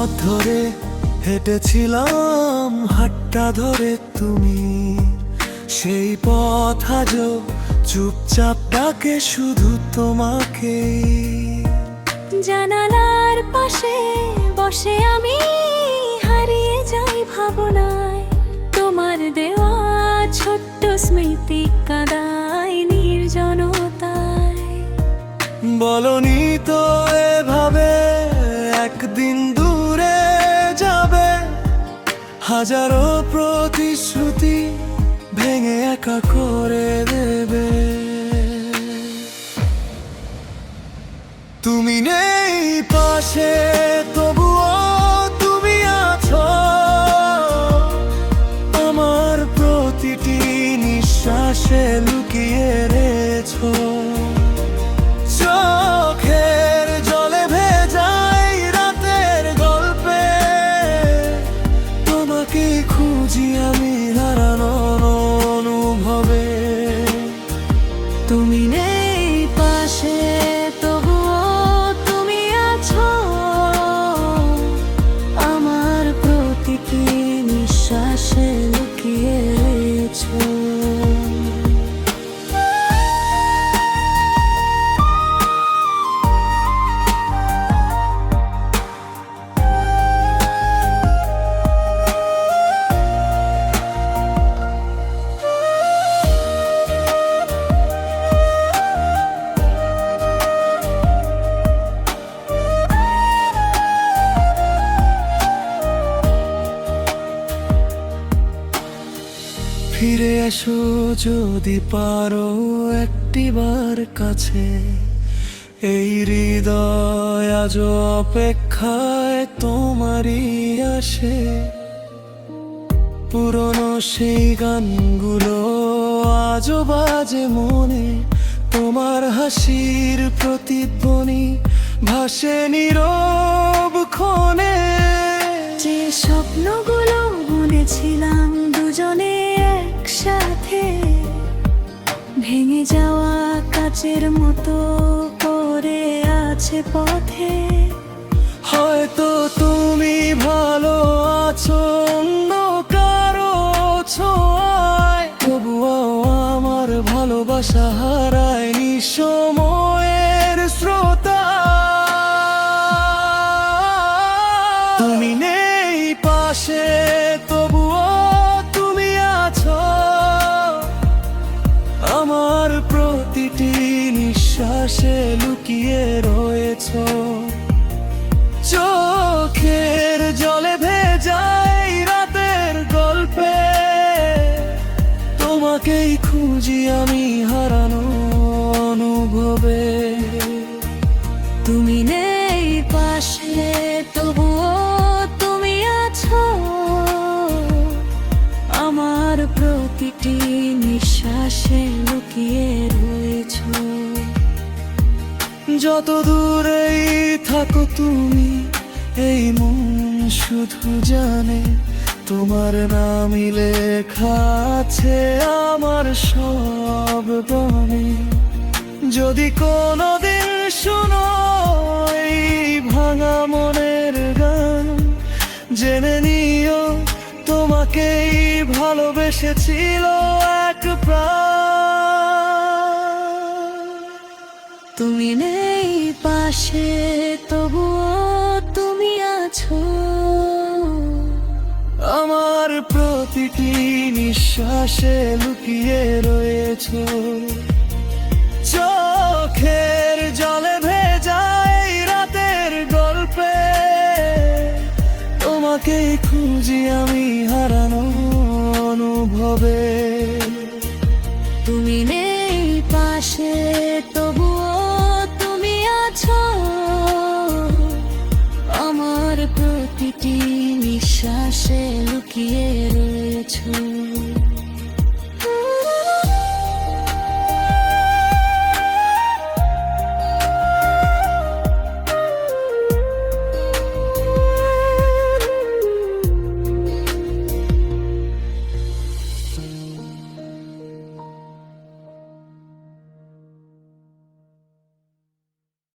পথ ধরে হেঁটেছিলাম হাতটা ধরে তুমি, সেই পথ আজও চুপচাপ ডাকে শুধু তোমাকে। জানালার পাশে বসে আমি হারিয়ে যাই ভাবনায়, তোমার দেওয়া ছোট্ট স্মৃতি কাঁদায় নির্জনতায়। বলনি তো এভাবে একদিন দূরে যাবে, হাজারো প্রতিশ্রুতি ভেঙে একা করে দেবে। তুমি নেই পাশে তবুও তুমি আছো, আমার প্রতিটি নিঃশ্বাসে লুকিয়ে রয়েছো। চোখের জলে ভেজাই রাতের গল্পে, তোমাকে খুঁজি আমি হারানোর অনুভবে। তুমি নেই পাশে তবুও তুমি আছো, আমার প্রতিটি নিঃশ্বাসে লুকিয়ে রয়েছো। ফিরে এসো যদি পারো একটিবার কাছে, এই হৃদয় আজও অপেক্ষায় তোমারই আসে। পুরনো সেই গানগুলো আজও বাজে মনে, তোমার হাসির প্রতিধ্বনি ভাসে নীরব ক্ষণে। যে স্বপ্নগুলো বুনেছিলাম দুজনে একসাথে, ভেঙে যাওয়া কাচের মতো পড়ে আছে পথে। হয়তো তুমি ভালো আছো অন্য কারো ছোঁয়ায়, তবুও আমার ভালোবাসা হারায়নি সময়ের স্রোতা। তুমি নেই পাশে তবুও তুমি আছো, আমার প্রতিটি নিঃশ্বাসে লুকিয়ে রয়েছো। চোখের জলে ভেজাই রাতের গল্পে, তোমাকেই খুঁজি আমি হারানো অনুভবে। তুমি নেই পাশে তবুও তুমি আছো, আমার প্রতিটি নিঃশ্বাসে লুকিয়ে রয়েছো। যত দূরেই থাকো তুমি, এই মন শুধু জানে তোমার নামই লেখা আছে আমার সব বনে। যদি কোনোদিন শোনো এই ভাঙা মনের গান, জেনে নিও তোমাকেই ভালোবেসেছিল এক প্রাণ। তুমি নেই পাশে তবুও তুমি আছো, আমার প্রতিটি নিঃশ্বাসে লুকিয়ে রয়েছো। চোখের জলে ভেজাই রাতের গল্পে, তোমাকেই খুঁজি আমি